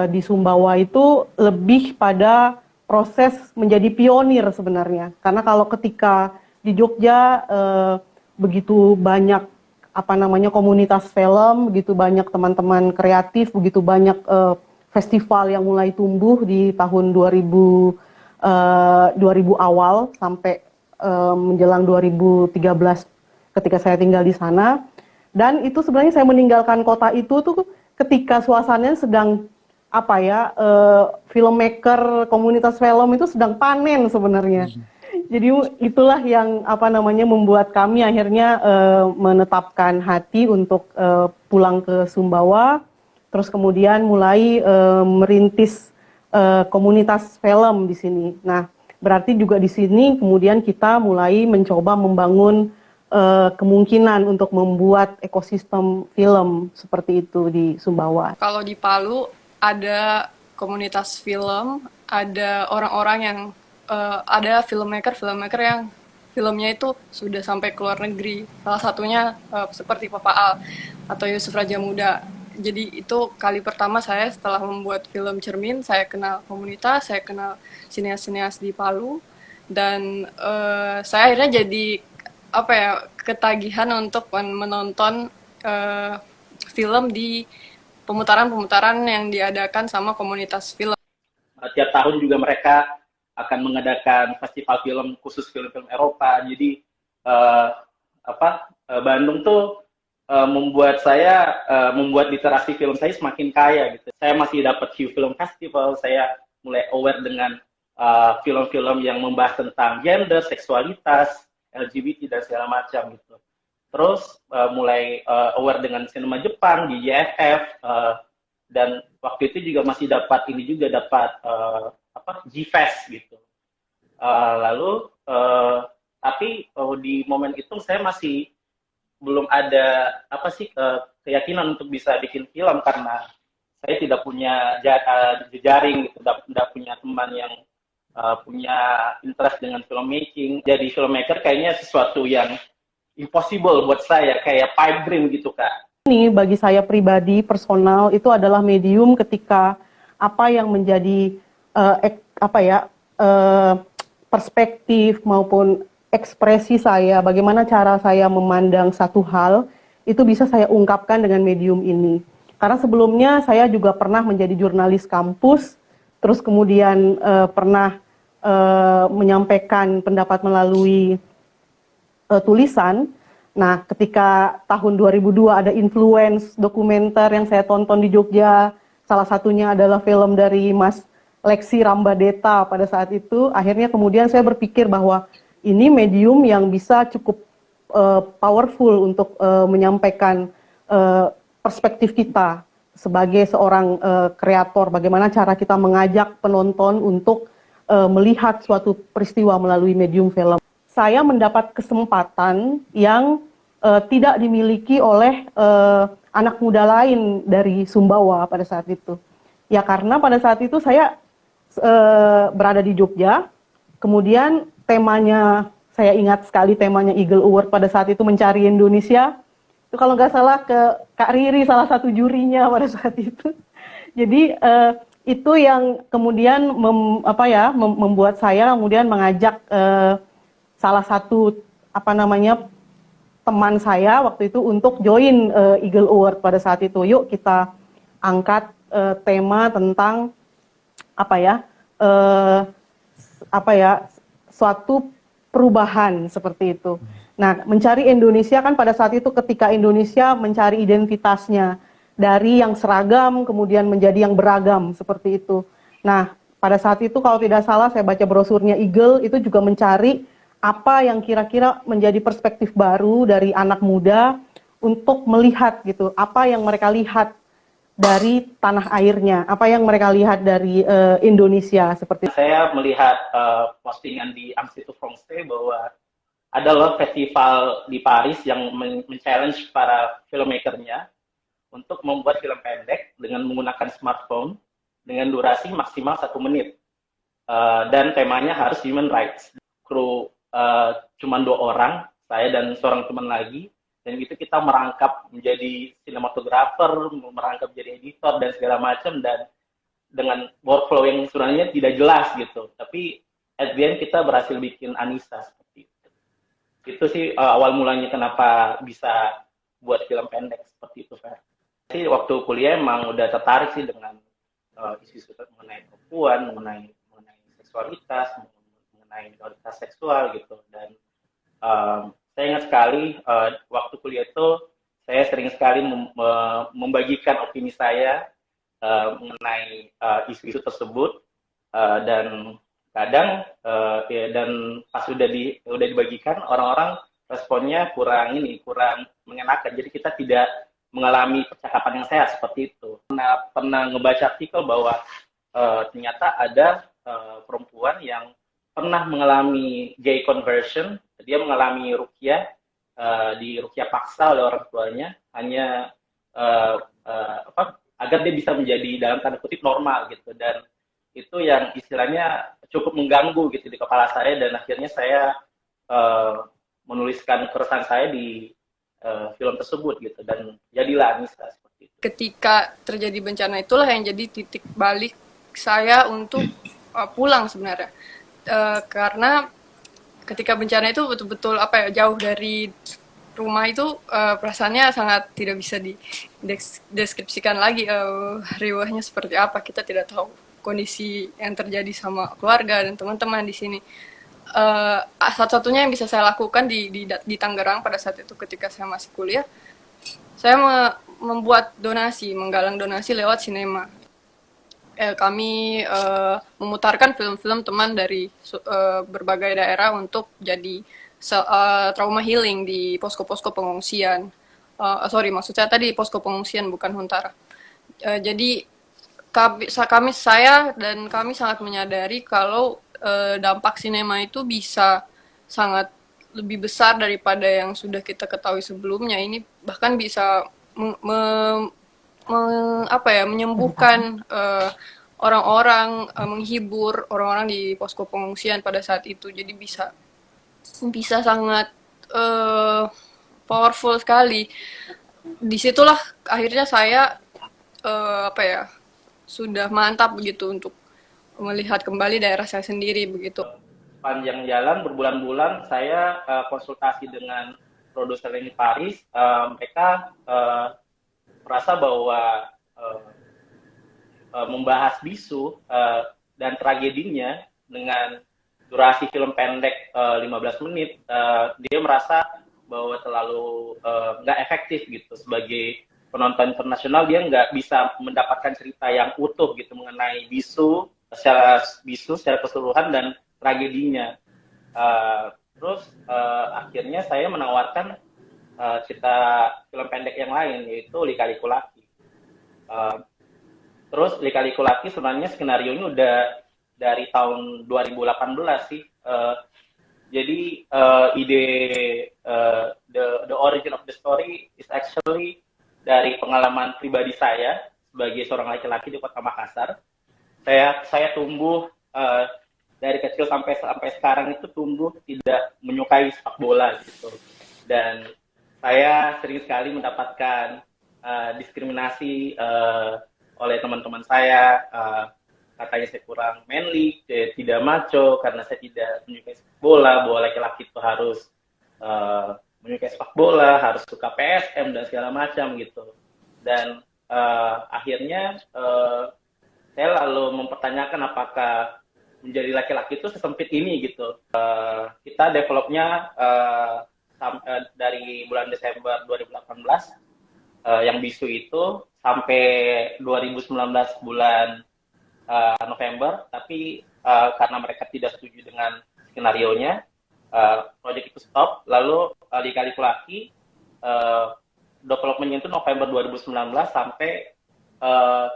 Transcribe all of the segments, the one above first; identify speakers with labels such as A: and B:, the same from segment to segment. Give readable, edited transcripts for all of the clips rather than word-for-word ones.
A: di Sumbawa itu lebih pada proses menjadi pionir sebenarnya. Karena kalau ketika di Jogja begitu banyak apa namanya komunitas film, begitu banyak teman-teman kreatif, begitu banyak festival yang mulai tumbuh di tahun 2000 awal sampai menjelang 2013 ketika saya tinggal di sana. Dan itu sebenarnya saya meninggalkan kota itu tuh ketika suasananya sedang apa ya, filmmaker komunitas film itu sedang panen sebenarnya. Jadi itulah yang apa namanya membuat kami akhirnya menetapkan hati untuk pulang ke Sumbawa, terus kemudian mulai merintis komunitas film di sini. Nah, berarti juga di sini kemudian kita mulai mencoba membangun kemungkinan untuk membuat ekosistem film seperti itu di Sumbawa.
B: Kalau di Palu ada komunitas film, ada orang-orang yang ada filmmaker yang filmnya itu sudah sampai ke luar negeri. Salah satunya seperti Papa Al atau Yusuf Raja Muda. Jadi itu kali pertama saya setelah membuat film Cermin, saya kenal komunitas, saya kenal sineas-sineas di Palu, dan saya akhirnya jadi apa ya, ketagihan untuk menonton film di pemutaran-pemutaran yang diadakan sama komunitas film.
C: Tiap tahun juga mereka akan mengadakan festival film khusus film-film Eropa. Jadi Bandung tuh membuat saya membuat literasi film saya semakin kaya gitu. Saya masih dapat view film festival, saya mulai aware dengan film-film yang membahas tentang gender, seksualitas, LGBT dan segala macam gitu. Terus mulai aware dengan sinema Jepang di YFF, dan waktu itu juga masih dapat G-Fest gitu. Tapi di momen itu saya masih belum ada keyakinan untuk bisa bikin film karena saya tidak punya jejaring gitu, tidak punya teman yang punya interest dengan filmmaking. Jadi filmmaker kayaknya sesuatu yang impossible buat saya, kayak pipe dream gitu Kak.
A: Ini bagi saya pribadi, personal, itu adalah medium ketika apa yang menjadi perspektif maupun ekspresi saya, bagaimana cara saya memandang satu hal, itu bisa saya ungkapkan dengan medium ini. Karena sebelumnya saya juga pernah menjadi jurnalis kampus, terus kemudian pernah menyampaikan pendapat melalui tulisan. Nah, ketika tahun 2002 ada influence dokumenter yang saya tonton di Jogja, salah satunya adalah film dari Mas Lexi Rambadeta pada saat itu, akhirnya kemudian saya berpikir bahwa ini medium yang bisa cukup powerful untuk menyampaikan perspektif kita sebagai seorang kreator, bagaimana cara kita mengajak penonton untuk melihat suatu peristiwa melalui medium film. Saya mendapat kesempatan yang tidak dimiliki oleh anak muda lain dari Sumbawa pada saat itu. Ya karena pada saat itu saya berada di Jogja, kemudian temanya, saya ingat sekali temanya Eagle Award pada saat itu mencari Indonesia. Itu kalau nggak salah ke Kak Riri, salah satu jurinya pada saat itu. Jadi itu yang kemudian membuat saya kemudian mengajak salah satu teman saya waktu itu untuk join Eagle Award pada saat itu. Yuk kita angkat tema tentang suatu perubahan seperti itu. Nah, mencari Indonesia kan pada saat itu ketika Indonesia mencari identitasnya dari yang seragam kemudian menjadi yang beragam seperti itu. Nah, pada saat itu kalau tidak salah saya baca brosurnya Eagle itu juga mencari apa yang kira-kira menjadi perspektif baru dari anak muda untuk melihat gitu, apa yang mereka lihat dari tanah airnya, apa yang mereka lihat dari Indonesia seperti itu.
C: Saya melihat postingan di Amnesty France bahwa ada loh festival di Paris yang men-challenge para filmmakernya untuk membuat film pendek dengan menggunakan smartphone dengan durasi maksimal 1 menit dan temanya harus human rights. Kru cuma 2 orang, saya dan seorang teman lagi, dan gitu kita merangkap menjadi sinematografer, merangkap menjadi editor dan segala macam, dan dengan workflow yang sebenarnya tidak jelas gitu, tapi at the end kita berhasil bikin Anissa seperti itu. Itu sih awal mulanya kenapa bisa buat film pendek seperti itu, Fer. Sih waktu kuliah emang udah tertarik sih dengan isu-isu mengenai perempuan, mengenai seksualitas, mengenai minoritas seksual gitu. Dan saya ingat sekali waktu kuliah itu saya sering sekali membagikan opini saya mengenai isu-isu tersebut, dan kadang ya, dan pas udah dibagikan, orang-orang responnya kurang mengenakan. Jadi kita tidak mengalami percakapan yang sehat seperti itu. Pernah ngebaca artikel bahwa ternyata ada perempuan yang pernah mengalami gay conversion. Dia mengalami ruqyah, di ruqyah paksa oleh orang tuanya, hanya agar dia bisa menjadi dalam tanda kutip normal gitu. Dan itu yang istilahnya cukup mengganggu gitu di kepala saya, dan akhirnya saya menuliskan keresahan saya di film tersebut gitu, dan jadilah Anissa seperti itu.
B: Ketika terjadi bencana itulah yang jadi titik balik saya untuk pulang sebenarnya, karena ketika bencana itu betul-betul jauh dari rumah itu, perasaannya sangat tidak bisa dideskripsikan lagi, riwahnya seperti apa. Kita tidak tahu kondisi yang terjadi sama keluarga dan teman-teman di sini. Satu-satunya yang bisa saya lakukan di Tangerang pada saat itu ketika saya masih kuliah, saya membuat donasi, menggalang donasi lewat sinema. Kami memutarkan film-film teman dari berbagai daerah untuk jadi trauma healing di posko-posko pengungsian. Maksud saya tadi posko pengungsian, bukan Huntara. Jadi saya dan kami sangat menyadari kalau dampak sinema itu bisa sangat lebih besar daripada yang sudah kita ketahui sebelumnya. Ini bahkan bisa menyembuhkan orang-orang, menghibur orang-orang di posko pengungsian pada saat itu. Jadi bisa sangat powerful sekali. Disitulah akhirnya saya sudah mantap begitu untuk melihat kembali daerah saya sendiri begitu.
C: Panjang jalan berbulan-bulan saya konsultasi dengan produser di Paris. Mereka merasa bahwa membahas bisu dan tragedinya dengan durasi film pendek 15 menit, dia merasa bahwa terlalu nggak efektif gitu. Sebagai penonton internasional, dia nggak bisa mendapatkan cerita yang utuh gitu mengenai bisu secara keseluruhan dan tragedinya. Terus akhirnya saya menawarkan cerita film pendek yang lain, yaitu Lika-Liku Laki. Terus Lika-Liku Laki sebenarnya skenarionya udah dari tahun 2018 sih. Jadi ide the origin of the story is actually dari pengalaman pribadi saya sebagai seorang laki-laki di Kota Makassar. Saya tumbuh dari kecil sampai sekarang itu tumbuh tidak menyukai sepak bola gitu, dan saya sering sekali mendapatkan diskriminasi oleh teman-teman saya. Katanya saya kurang manly, tidak macho karena saya tidak menyukai sepak bola, bahwa laki-laki itu harus menyukai sepak bola, harus suka PSM dan segala macam gitu. Dan akhirnya saya lalu mempertanyakan apakah menjadi laki-laki itu sesempit ini gitu. Kita developnya dari bulan Desember 2018 yang bisu itu sampai 2019 bulan November, tapi karena mereka tidak setuju dengan skenarionya, proyek itu stop. Lalu Lika-Liku Laki developmentnya itu November 2019 sampai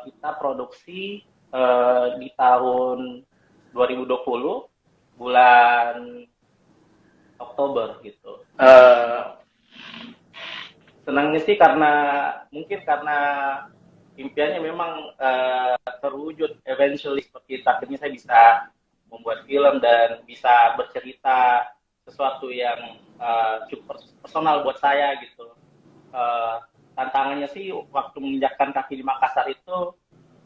C: kita produksi di tahun 2020 bulan Oktober gitu. Senangnya sih mungkin karena impiannya memang terwujud eventually seperti itu. Akhirnya saya bisa membuat film dan bisa bercerita sesuatu yang cukup personal buat saya gitu. Tantangannya sih waktu menginjakkan kaki di Makassar itu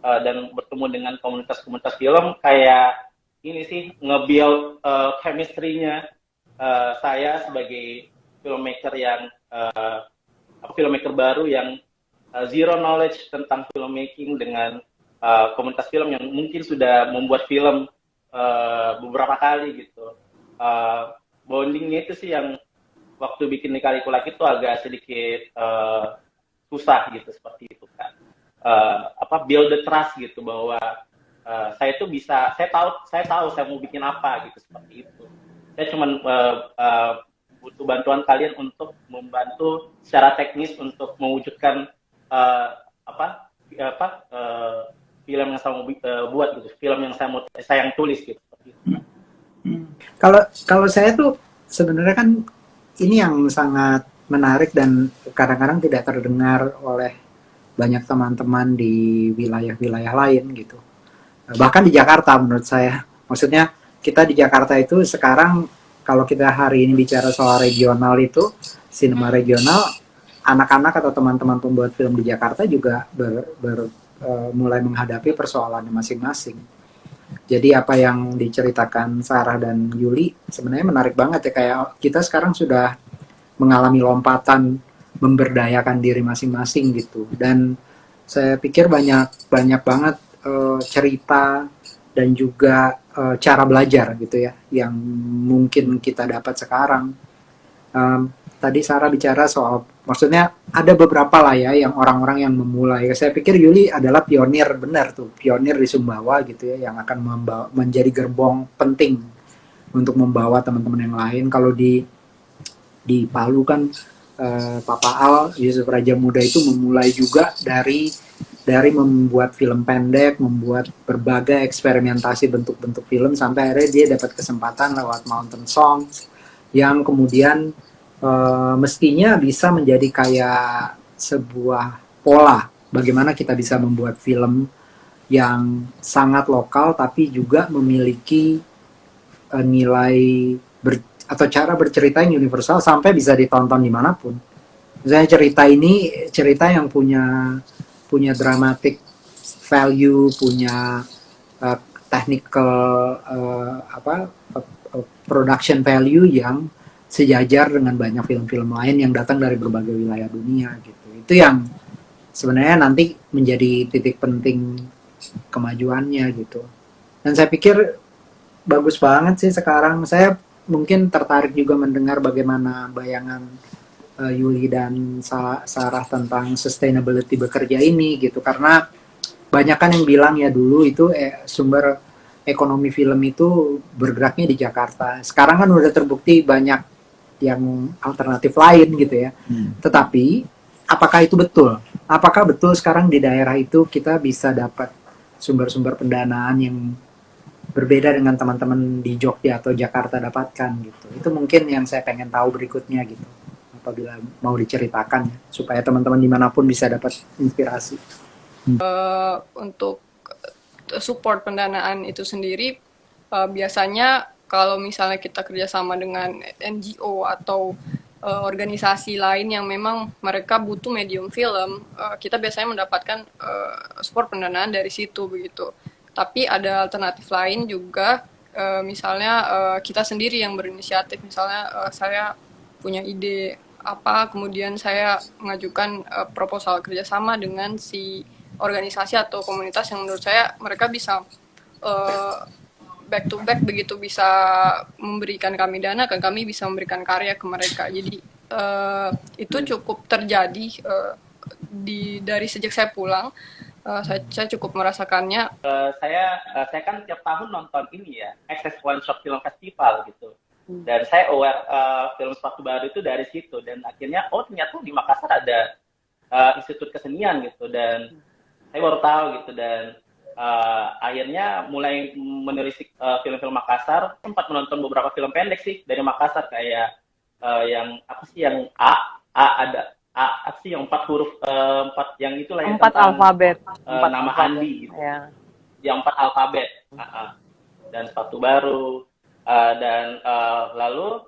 C: dan bertemu dengan komunitas-komunitas film, kayak ini sih nge-build chemistry-nya saya sebagai filmmaker yang filmmaker baru yang zero knowledge tentang filmmaking dengan komunitas film yang mungkin sudah membuat film beberapa kali gitu. Bondingnya itu sih yang waktu bikin Lika Liku Laki itu agak sedikit susah gitu, seperti itu kan. Build the trust gitu, bahwa saya itu bisa, saya tahu saya mau bikin apa gitu, seperti itu. Saya cuman butuh bantuan kalian untuk membantu secara teknis untuk mewujudkan film yang saya mau buat gitu, film yang saya yang tulis gitu, seperti itu.
D: Kalau saya tuh sebenarnya kan ini yang sangat menarik dan kadang-kadang tidak terdengar oleh banyak teman-teman di wilayah-wilayah lain gitu. Bahkan di Jakarta menurut saya. Maksudnya kita di Jakarta itu sekarang kalau kita hari ini bicara soal regional itu, sinema regional, anak-anak atau teman-teman pembuat film di Jakarta juga mulai menghadapi persoalannya masing-masing. Jadi apa yang diceritakan Sarah dan Yuli sebenarnya menarik banget ya, kayak kita sekarang sudah mengalami lompatan memberdayakan diri masing-masing gitu. Dan saya pikir banyak banget cerita dan juga cara belajar gitu ya yang mungkin kita dapat sekarang. Tadi Sarah bicara soal, maksudnya ada beberapa lah ya yang orang-orang yang memulai. Saya pikir Yuli adalah pionir, benar tuh, pionir di Sumbawa gitu ya, yang akan menjadi gerbong penting untuk membawa teman-teman yang lain. Kalau di Palu kan Papa Al, Yusuf Raja Muda itu memulai juga dari membuat film pendek, membuat berbagai eksperimentasi bentuk-bentuk film, sampai akhirnya dia dapat kesempatan lewat Mountain Songs yang kemudian mestinya bisa menjadi kayak sebuah pola bagaimana kita bisa membuat film yang sangat lokal tapi juga memiliki nilai atau cara bercerita yang universal sampai bisa ditonton dimanapun. Misalnya cerita yang punya dramatic value, punya technical production value yang sejajar dengan banyak film-film lain yang datang dari berbagai wilayah dunia gitu. Itu yang sebenarnya nanti menjadi titik penting kemajuannya gitu. Dan saya pikir bagus banget sih sekarang. Saya mungkin tertarik juga mendengar bagaimana bayangan Yuli dan Sarah tentang sustainability bekerja ini gitu. Karena banyak kan yang bilang ya dulu itu sumber ekonomi film itu bergeraknya di Jakarta. Sekarang kan udah terbukti banyak yang alternatif lain gitu ya. Tetapi apakah itu betul? Apakah betul sekarang di daerah itu kita bisa dapat sumber-sumber pendanaan yang berbeda dengan teman-teman di Jogja atau Jakarta dapatkan gitu? Itu mungkin yang saya pengen tahu berikutnya gitu, apabila mau diceritakan ya, supaya teman-teman dimanapun bisa dapat inspirasi.
B: Untuk support pendanaan itu sendiri, biasanya kalau misalnya kita kerjasama dengan NGO atau organisasi lain yang memang mereka butuh medium film, kita biasanya mendapatkan support pendanaan dari situ begitu. Tapi ada alternatif lain juga, misalnya kita sendiri yang berinisiatif, misalnya saya punya ide apa, kemudian saya mengajukan proposal kerjasama dengan si organisasi atau komunitas yang menurut saya mereka bisa back to back begitu, bisa memberikan kami dana dan kami bisa memberikan karya ke mereka. Jadi itu cukup terjadi dari sejak saya pulang. Saya cukup merasakannya.
C: Saya kan tiap tahun nonton ini ya, Access One Shot Film Festival gitu. Dan saya aware film sepatu baru itu dari situ. Dan akhirnya ternyata di Makassar ada Institut Kesenian gitu. Dan saya baru tahu gitu. Dan akhirnya mulai menelisik film-film Makassar. Sempat menonton beberapa film pendek sih dari Makassar, kayak yang apa sih yang ada apa sih yang 4 huruf, 4 yang itulah yang
E: 4 alfabet,
C: nama Andi gitu.
E: Ya.
C: Yang 4 alfabet. Dan sepatu baru, Dan lalu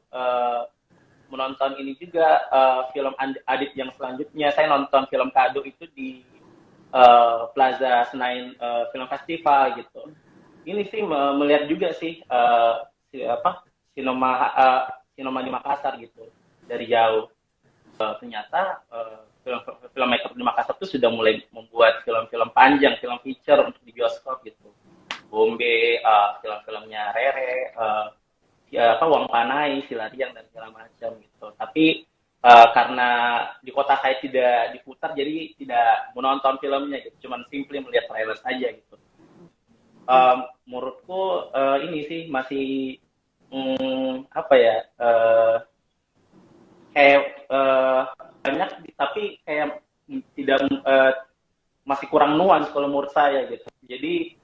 C: menonton ini juga film Adit yang selanjutnya. Saya nonton film Kado itu di Plaza Senayan Film Festival gitu. Ini sih melihat juga sih sinema sinema di Makassar gitu dari jauh. Ternyata filmmaker di Makassar itu sudah mulai membuat film-film panjang, film feature untuk di bioskop gitu. Bombe, film-filmnya Rere, Wang Panai, Silariang dan segala macam gitu. Tapi karena di kota saya tidak diputar, jadi tidak menonton filmnya gitu. Cuman simply melihat trailer saja gitu. Menurutku ini sih masih kayak banyak tapi kayak tidak masih kurang nuans kalau menurut saya gitu. Jadi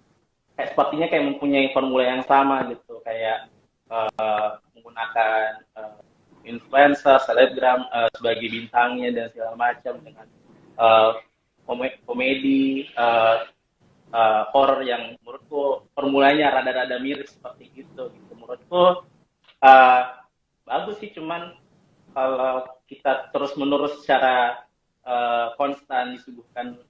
C: kayak sepertinya kayak mempunyai formula yang sama gitu, kayak menggunakan influencer, selebgram sebagai bintangnya dan segala macam dengan komedi, horror yang menurutku formulanya rada-rada mirip seperti itu gitu. Menurutku bagus sih, cuman kalau kita terus-menerus secara konstan disuguhkan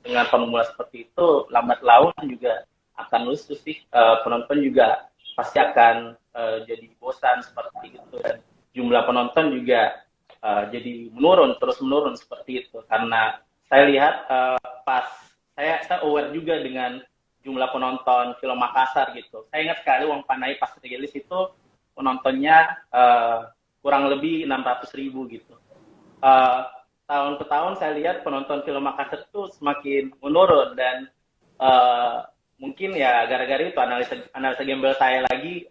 C: dengan formula seperti itu, lambat laun juga akan lusuh sih. Penonton juga pasti akan jadi bosan seperti itu, dan jumlah penonton juga jadi terus menurun seperti itu. Karena saya lihat pas saya aware juga dengan jumlah penonton film Makassar gitu. Saya ingat sekali Wang Panai pas rilis itu penontonnya kurang lebih 600.000 gitu. Tahun ke tahun saya lihat penonton film Makassar itu semakin menurun, dan mungkin ya gara-gara itu analisa gembel saya lagi,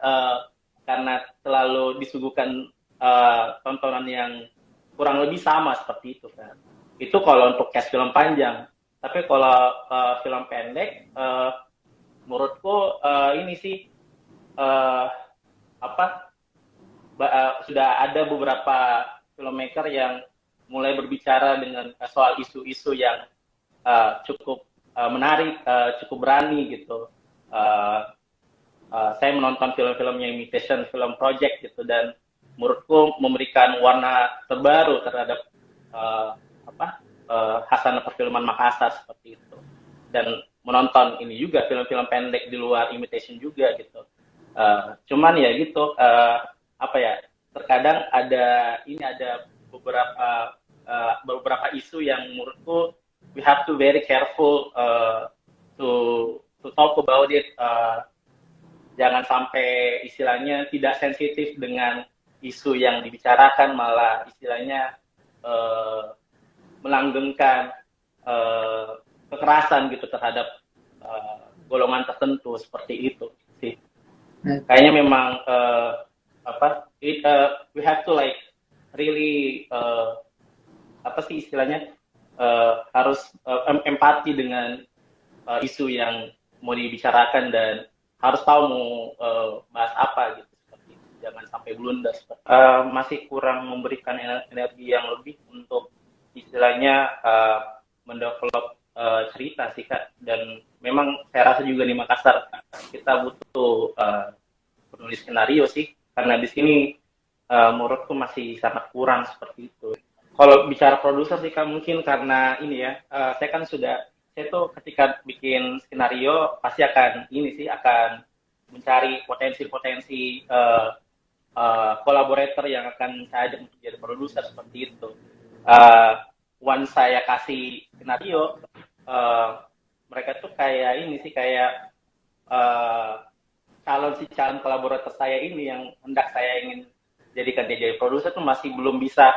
C: karena selalu disuguhkan tontonan yang kurang lebih sama seperti itu kan. Itu kalau untuk cast film panjang. Tapi kalau film pendek, menurutku ini sih sudah ada beberapa filmmaker yang mulai berbicara dengan soal isu-isu yang cukup menarik, cukup berani gitu. Saya menonton film-filmnya Imitation Film Project gitu, dan menurutku memberikan warna terbaru terhadap khasanah perfilman Makassar seperti itu. Dan menonton ini juga film-film pendek di luar Imitation juga gitu. Cuman ya gitu, terkadang ada beberapa isu yang menurutku we have to very careful to talk about it. Jangan sampai istilahnya tidak sensitif dengan isu yang dibicarakan, malah istilahnya melanggengkan kekerasan gitu terhadap golongan tertentu seperti itu sih. Kayaknya memang we have to like really harus empati dengan isu yang mau dibicarakan, dan harus tahu mau bahas apa gitu, seperti itu. Jangan sampai blunder. Masih kurang memberikan energi yang lebih untuk istilahnya mendevelop cerita sih Kak. Dan memang saya rasa juga di Makassar kita butuh penulis skenario sih, karena di sini menurutku masih sangat kurang seperti itu. Kalau bicara produser sih Kak, mungkin karena ini ya, saya tuh ketika bikin skenario pasti akan mencari potensi-potensi kolaborator yang akan saya ajak untuk jadi produser seperti itu. Once saya kasih skenario, mereka tuh kayak calon kolaborator saya ini yang hendak saya ingin jadikan dia jadi produser tuh masih belum bisa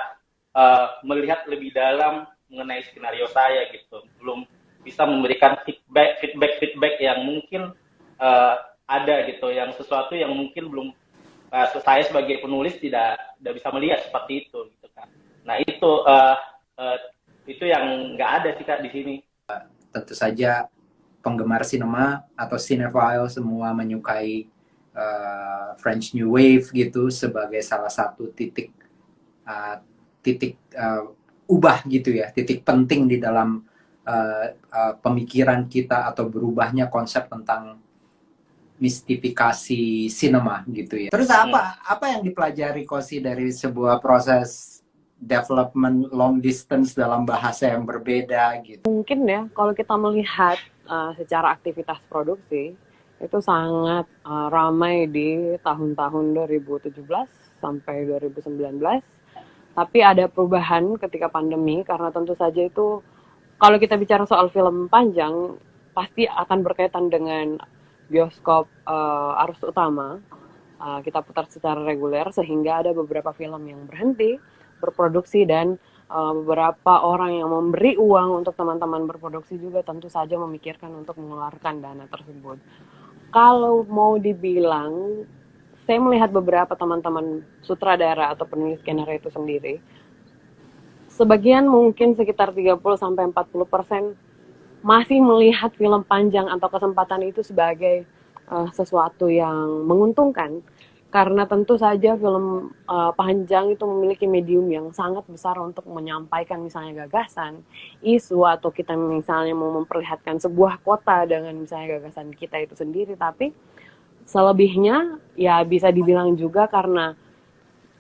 C: melihat lebih dalam mengenai skenario saya gitu, belum bisa memberikan feedback yang mungkin ada gitu, yang sesuatu yang mungkin belum saya sebagai penulis tidak bisa melihat seperti itu gitu kan. Nah itu yang nggak ada sih Kak di sini.
D: Tentu saja penggemar sinema atau cinephile semua menyukai French New Wave gitu sebagai salah satu titik ubah gitu ya, titik penting di dalam pemikiran kita atau berubahnya konsep tentang mistifikasi sinema gitu ya. Terus apa yang dipelajari Kosi dari sebuah proses development long distance dalam bahasa yang berbeda gitu?
E: Mungkin ya, kalau kita melihat secara aktivitas produksi, itu sangat ramai di tahun-tahun 2017 sampai 2019. Tapi ada perubahan ketika pandemi, karena tentu saja itu, kalau kita bicara soal film panjang, pasti akan berkaitan dengan bioskop arus utama. Kita putar secara reguler, sehingga ada beberapa film yang berhenti berproduksi, dan beberapa orang yang memberi uang untuk teman-teman berproduksi juga tentu saja memikirkan untuk mengeluarkan dana tersebut. Kalau mau dibilang, saya melihat beberapa teman-teman sutradara atau penulis skenario itu sendiri, sebagian mungkin sekitar 30-40% masih melihat film panjang atau kesempatan itu sebagai sesuatu yang menguntungkan, karena tentu saja film panjang itu memiliki medium yang sangat besar untuk menyampaikan misalnya gagasan, isu, atau kita misalnya mau memperlihatkan sebuah kota dengan misalnya gagasan kita itu sendiri. Tapi selebihnya ya bisa dibilang juga karena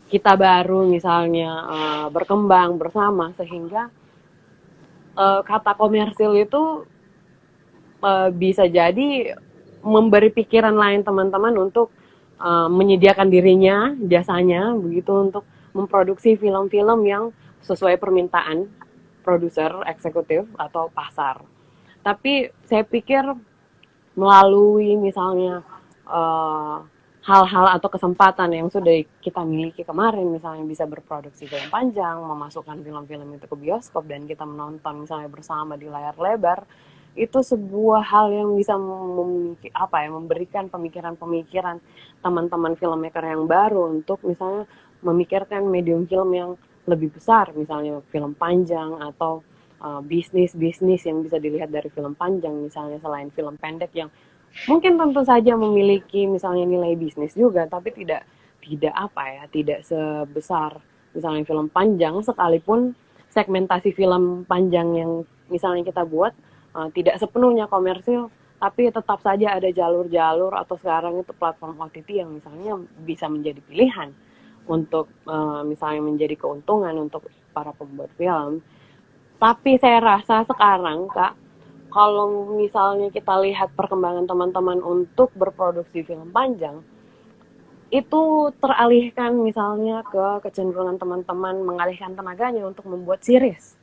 E: kita baru misalnya berkembang bersama, sehingga kata komersil itu bisa jadi memberi pikiran lain teman-teman untuk menyediakan dirinya, jasanya begitu, untuk memproduksi film-film yang sesuai permintaan produser, eksekutif, atau pasar. Tapi saya pikir melalui misalnya hal-hal atau kesempatan yang sudah kita miliki kemarin, misalnya bisa berproduksi film panjang, memasukkan film-film itu ke bioskop, dan kita menonton misalnya bersama di layar lebar, itu sebuah hal yang bisa memberikan pemikiran-pemikiran teman-teman filmmaker yang baru untuk misalnya memikirkan medium film yang lebih besar, misalnya film panjang atau bisnis-bisnis yang bisa dilihat dari film panjang, misalnya selain film pendek yang mungkin tentu saja memiliki misalnya nilai bisnis juga, tapi tidak sebesar misalnya film panjang, sekalipun segmentasi film panjang yang misalnya kita buat tidak sepenuhnya komersil, tapi tetap saja ada jalur-jalur atau sekarang itu platform OTT yang misalnya bisa menjadi pilihan untuk misalnya menjadi keuntungan untuk para pembuat film. Tapi saya rasa sekarang, Kak, kalau misalnya kita lihat perkembangan teman-teman untuk berproduksi film panjang, itu teralihkan misalnya ke kecenderungan teman-teman mengalihkan tenaganya untuk membuat series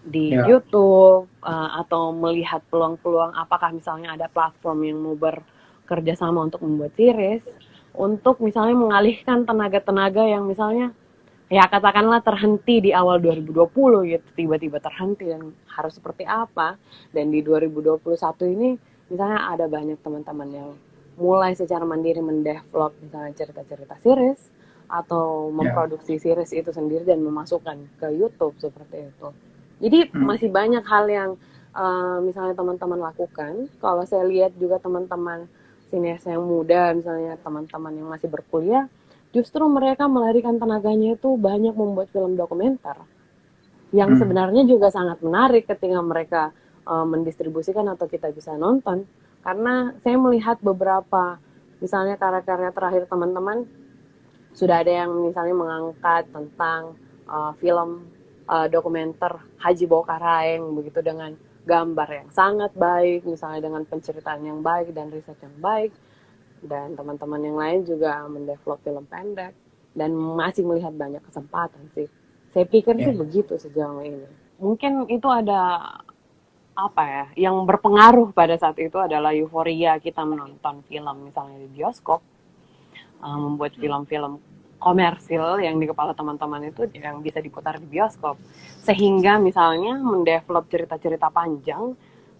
E: di YouTube, atau melihat peluang-peluang apakah misalnya ada platform yang mau bekerja sama untuk membuat series, untuk misalnya mengalihkan tenaga-tenaga yang misalnya ya katakanlah terhenti di awal 2020 gitu, tiba-tiba terhenti, dan harus seperti apa. Dan di 2021 ini misalnya ada banyak teman-teman yang mulai secara mandiri mendevelop misalnya cerita-cerita series atau memproduksi series itu sendiri dan memasukkan ke YouTube seperti itu. Jadi masih banyak hal yang misalnya teman-teman lakukan. Kalau saya lihat juga teman-teman sinias yang muda, misalnya teman-teman yang masih berkuliah, justru mereka melarikan tenaganya itu banyak membuat film dokumenter yang sebenarnya juga sangat menarik ketika mereka mendistribusikan atau kita bisa nonton. Karena saya melihat beberapa misalnya karya-karya terakhir teman-teman, sudah ada yang misalnya mengangkat tentang film dokumenter Haji Bokaraeng begitu, dengan gambar yang sangat baik, misalnya dengan penceritaan yang baik dan riset yang baik. Dan teman-teman yang lain juga mendevelop film pendek dan masih melihat banyak kesempatan sih. Saya pikir sih begitu sejauh ini. Mungkin itu ada yang berpengaruh pada saat itu adalah euforia kita menonton film misalnya di bioskop, membuat film-film komersil yang di kepala teman-teman itu yang bisa diputar di bioskop, sehingga misalnya mendevelop cerita-cerita panjang.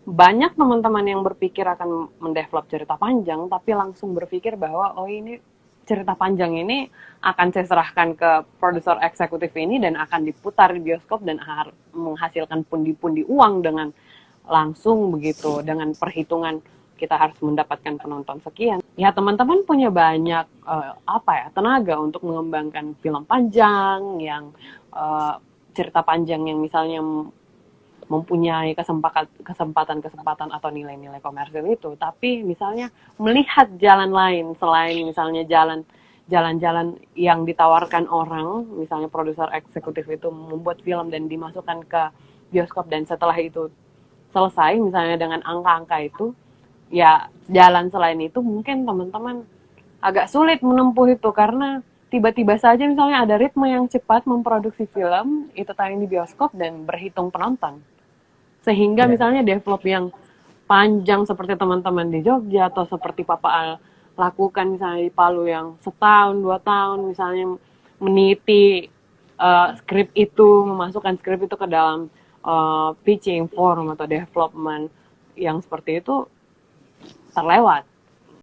E: Banyak teman-teman yang berpikir akan mendevelop cerita panjang, tapi langsung berpikir bahwa ini cerita panjang ini akan saya serahkan ke produser eksekutif ini dan akan diputar di bioskop dan menghasilkan pundi-pundi uang dengan langsung begitu, dengan perhitungan kita harus mendapatkan penonton sekian. Ya teman-teman punya banyak tenaga untuk mengembangkan film panjang yang cerita panjang yang misalnya mempunyai kesempatan atau nilai-nilai komersil itu, tapi misalnya melihat jalan lain selain misalnya jalan-jalan yang ditawarkan orang, misalnya produser eksekutif itu membuat film dan dimasukkan ke bioskop dan setelah itu selesai misalnya dengan angka-angka itu, ya jalan selain itu mungkin teman-teman agak sulit menempuh itu karena tiba-tiba saja misalnya ada ritme yang cepat memproduksi film, itu tayang di bioskop dan berhitung penonton. Sehingga misalnya develop yang panjang seperti teman-teman di Jogja atau seperti Papa Al lakukan misalnya di Palu yang setahun, 2 tahun misalnya meniti skrip itu, memasukkan skrip itu ke dalam pitching form atau development yang seperti itu terlewat.